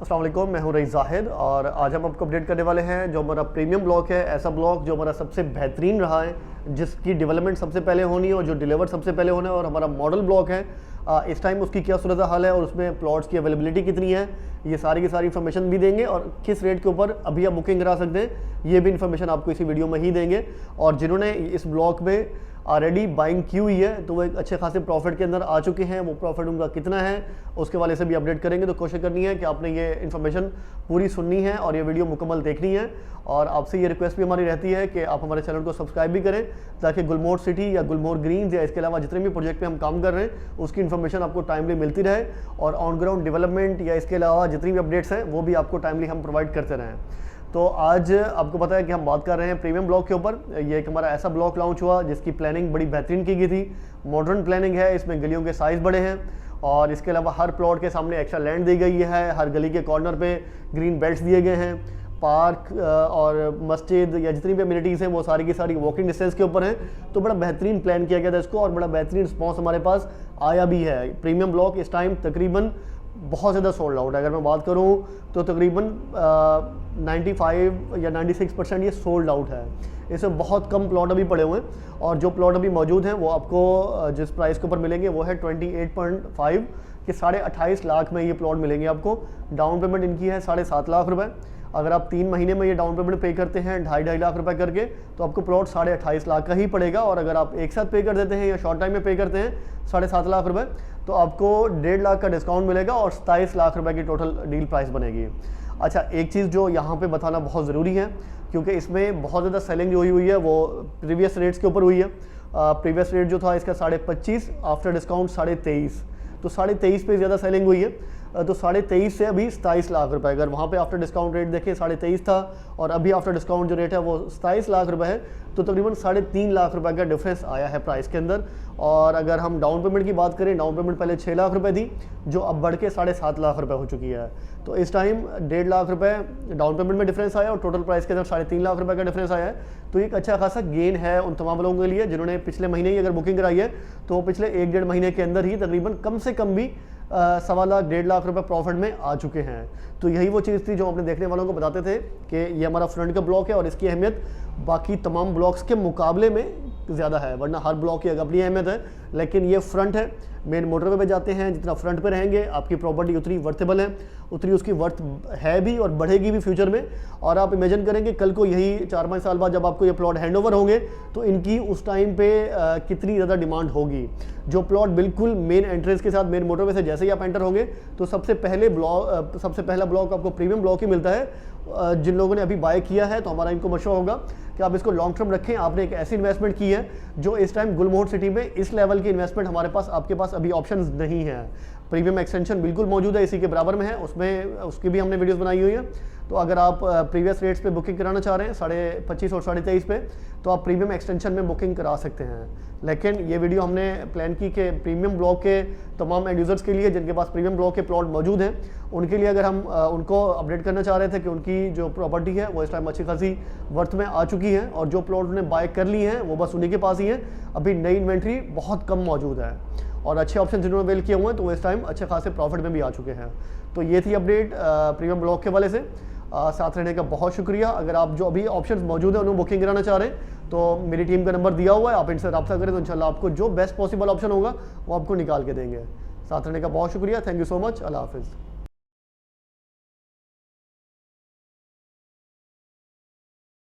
अस्सलाम वालेकुम, मैं हूं रईस ज़ाहिद और आज हम आपको अपडेट करने वाले हैं जो हमारा प्रीमियम ब्लॉक है। ऐसा ब्लॉक जो हमारा सबसे बेहतरीन रहा है, जिसकी डेवलपमेंट सबसे पहले होनी है और जो डिलीवर सबसे पहले होना है, और हमारा मॉडल ब्लॉक है। इस टाइम उसकी क्या सूरत हाल है और उसमें प्लॉट्स की अवेलेबिलिटी कितनी है, ये सारी की सारी इन्फॉर्मेशन भी देंगे। और किस रेट के ऊपर अभी आप बुकिंग करा सकते हैं, ये भी इन्फॉर्मेशन आपको इसी वीडियो में ही देंगे। और जिन्होंने इस ब्लॉक में ऑलरेडी बाइंग की हुई है तो वो एक अच्छे खासे प्रॉफिट के अंदर आ चुके हैं। वो प्रॉफिट उनका कितना है उसके वाले से भी अपडेट करेंगे। तो कोशिश करनी है कि आपने ये इन्फॉर्मेशन पूरी सुननी है और ये वीडियो मुकम्मल देखनी है। और आपसे ये रिक्वेस्ट भी हमारी रहती है कि आप हमारे चैनल को सब्सक्राइब भी करें, ताकि गुलमोहर सिटी या गुलमोहर ग्रीन्स या इसके अलावा जितने भी प्रोजेक्ट पे हम काम कर रहे हैं उसकी इन्फॉर्मेशन आपको टाइमली मिलती रहे, और ऑन ग्राउंड डेवलपमेंट या इसके अलावा जितनी भी अपडेट्स हैं वो भी आपको टाइमली हम प्रोवाइड करते रहें। तो आज आपको पता है कि हम बात कर रहे हैं प्रीमियम ब्लॉक के ऊपर। ये एक हमारा ऐसा ब्लॉक लॉन्च हुआ जिसकी प्लानिंग बड़ी बेहतरीन की गई थी। मॉडर्न प्लानिंग है, इसमें गलियों के साइज़ बड़े हैं और इसके अलावा हर प्लॉट के सामने एक्स्ट्रा लैंड दी गई है। हर गली के कॉर्नर पे ग्रीन बेल्ट्स दिए गए हैं। पार्क और मस्जिद या जितनी भी अम्यूनिटीज़ हैं वो सारी की सारी वॉकिंग डिस्टेंस के ऊपर हैं। तो बड़ा बेहतरीन प्लान किया गया था इसको और बड़ा बेहतरीन रिस्पॉन्स हमारे पास आया भी है। प्रीमियम ब्लॉक इस टाइम तकरीबन बहुत ज़्यादा सोल्ड आउट है। अगर मैं बात करूं तो तकरीबन 95 या 96% ये सोल्ड आउट है। इसमें बहुत कम प्लॉट अभी पड़े हुए हैं और जो प्लॉट अभी मौजूद हैं वो आपको जिस प्राइस के ऊपर मिलेंगे वो है 28.5 कि 28.5 लाख में ये प्लॉट मिलेंगे आपको। डाउन पेमेंट इनकी है 7.5 लाख रुपए। अगर आप 3 महीने में ये डाउन पेमेंट पे करते हैं 2.5 लाख रुपए करके, तो आपको प्लॉट 28.5 लाख का ही पड़ेगा। और अगर आप एक साथ पे कर देते हैं या शॉर्ट टाइम में पे करते हैं 7.5 लाख रुपए, तो आपको 1.5 लाख का डिस्काउंट मिलेगा और 27 लाख रुपए की टोटल डील प्राइस बनेगी। अच्छा, एक चीज़ जो यहाँ पे बताना बहुत ज़रूरी है, क्योंकि इसमें बहुत ज़्यादा सेलिंग जो हुई है वो प्रीवियस रेट्स के ऊपर हुई है। प्रीवियस रेट जो था इसका 25.5, आफ्टर डिस्काउंट 23.5, तो 23.5 पे ज़्यादा सेलिंग हुई है। तो 23.5 से अभी 27 लाख रुपए। अगर वहाँ पे आफ्टर डिस्काउंट रेट देखें 23.5 था और अभी आफ्टर डिस्काउंट जो रेट है वो 27 लाख रुपए है, तो तकरीबन 3.5 लाख रुपए का डिफरेंस आया है प्राइस के अंदर। और अगर हम डाउन पेमेंट की बात करें, डाउन पेमेंट पहले 6 लाख रुपए थी जो अब बढ़ के 7.5 लाख रुपए हो चुकी है। तो इस टाइम 1.5 लाख रुपए डाउन पेमेंट में डिफरेंस आया और टोटल प्राइस के अंदर 3.5 लाख रुपए का डिफरेंस आया है। तो एक अच्छा खासा गेन है उन तमाम लोगों के लिए जिन्होंने पिछले महीने ही अगर बुकिंग कराई है, तो वो पिछले 1-1.5 महीने के अंदर ही तकरीबन कम से कम भी 1.25 लाख 1.5 लाख रुपए प्रॉफिट में आ चुके हैं। तो यही वो चीज़ थी जो अपने देखने वालों को बताते थे कि ये हमारा फ्रंट का ब्लॉक है और इसकी अहमियत बाकी तमाम ब्लॉक्स के मुकाबले में ज़्यादा है। वरना हर ब्लॉक की अपनी अहमियत है, लेकिन ये फ्रंट है। मेन मोटरवे पे जाते हैं, जितना फ्रंट पे रहेंगे आपकी प्रॉपर्टी उतनी वर्थेबल है, उतनी उसकी वर्थ है भी और बढ़ेगी भी फ्यूचर में। और आप इमेजिन करेंगे कल को यही 4-5 साल बाद जब आपको ये प्लॉट हैंड ओवर होंगे तो इनकी उस टाइम पे कितनी ज़्यादा डिमांड होगी। जो प्लॉट बिल्कुल मेन एंट्रेंस के साथ मेन मोटरवे से जैसे ही आप एंटर होंगे तो सबसे पहला ब्लॉक आपको प्रीमियम ब्लॉक ही मिलता है। जिन लोगों ने अभी बाय किया है तो हमारा इनको मशवरा होगा कि आप इसको लॉन्ग टर्म रखें। आपने एक ऐसी इन्वेस्टमेंट की है जो इस टाइम गुलमोहर सिटी में इस लेवल की इन्वेस्टमेंट हमारे पास आपके पास अभी ऑप्शंस नहीं है। प्रीमियम एक्सटेंशन बिल्कुल मौजूद है, इसी के बराबर में है, उसमें उसकी भी हमने वीडियोस बनाई हुई है। तो अगर आप प्रीवियस रेट्स पे बुकिंग कराना चाह रहे हैं 25.5 और 23.5 पे, तो आप प्रीमियम एक्सटेंशन में बुकिंग करा सकते हैं। लेकिन ये वीडियो हमने प्लान की कि प्रीमियम ब्लॉक के तमाम एंड यूज़र्स के लिए जिनके पास प्रीमियम ब्लॉक के प्लॉट मौजूद हैं, उनके लिए अगर हम उनको अपडेट करना चाह रहे थे कि उनकी जो प्रॉपर्टी है वो इस टाइम अच्छी खासी वर्थ में आ चुकी है और जो प्लॉट उन्हें बाय कर लिए हैं वो बस उन्हीं के पास ही हैं। अभी नई इन्वेंट्री बहुत कम मौजूद है और अच्छे ऑप्शन जिन्होंने वेल किए हुए हैं तो वो इस टाइम अच्छे खासे प्रॉफिट में भी आ चुके हैं। तो ये थी अपडेट प्रीमियम ब्लॉक के वाले से। साथ रहने का बहुत शुक्रिया। अगर आप जो अभी ऑप्शंस मौजूद है उन्हें बुकिंग कराना चाह रहे हैं तो मेरी टीम का नंबर दिया हुआ है, आप इनसे रब्ता करें तो इंशाल्लाह आपको जो बेस्ट पॉसिबल ऑप्शन होगा वो आपको निकाल के देंगे। साथ रहने का बहुत शुक्रिया। Thank you so much. अल्लाह हाफिज़।